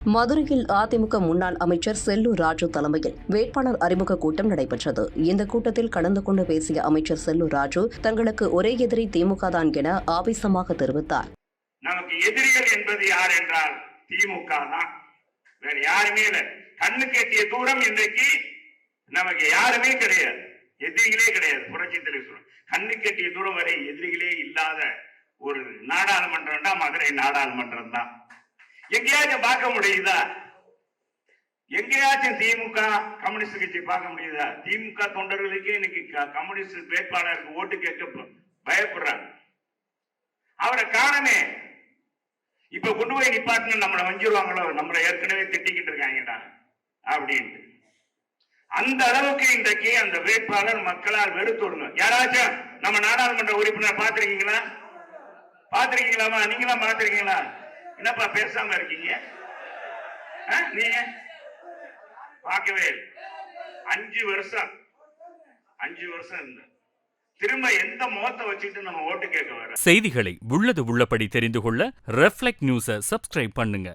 மதுரையில் அதிமுக முன்னாள் அமைச்சர் செல்லூர் ராஜு தலைமையில் வேட்பாளர் அறிமுக கூட்டம் நடைபெற்றது. இந்த கூட்டத்தில் கலந்து கொண்டு பேசிய அமைச்சர் செல்லூர் ராஜு தங்களுக்கு ஒரே எதிரி திமுக தான் என ஆவேசமாக தெரிவித்தார். நமக்கு எதிரிகள் என்பது யார் என்றால் திமுக தான், வேற யாருமே இல்லை. கண்ணு கெட்டிய தூரம் இன்றைக்கு நமக்கு யாருமே கிடையாது, எதிரிகளே கிடையாது. புரட்சி தலைவர் கண்ணு கெட்டிய தூரம் வரை எதிரிகளே இல்லாத ஒரு நாடாளுமன்றம் தான் மதுரை நாடாளுமன்றம் தான். எங்கேயாச்சும் பார்க்க முடியுதா? எங்கேயாச்சும் திமுக கம்யூனிஸ்ட் கட்சி பார்க்க முடியுதா? திமுக தொண்டர்களுக்கே இன்னைக்கு கம்யூனிஸ்ட் வேட்பாளருக்கு ஓட்டு கேட்க பயப்படுறாங்க. அவரை காணமே. இப்ப கொண்டு போய் நிப்பாட்டுன்னு நம்மளை வஞ்சிருவாங்களோ, நம்மளை ஏற்கனவே திட்டிக்கிட்டு இருக்காங்கடா அப்படின்ட்டு. அந்த அளவுக்கு இன்றைக்கு அந்த வேட்பாளர் மக்களால் வெறுத்தோடுங்க. யாராச்சும் நம்ம நாடாளுமன்ற உறுப்பினர் பார்த்திருக்கீங்களா? பார்த்திருக்கீங்களாமா? நீங்களாம் பார்த்திருக்கீங்களா? என்னப்பா பேசாம இருக்கீங்க? நீங்க பார்க்கவே இல்லை. 5 வருஷம் இருந்த திரும்ப எந்த முகத்தை வச்சுட்டு நம்ம ஓட்டு கேட்க வர? செய்திகளை உள்ளது உள்ளபடி தெரிந்து கொள்ள ரெஃப்ளெக்ட் நியூஸை சப்ஸ்கிரைப் பண்ணுங்க.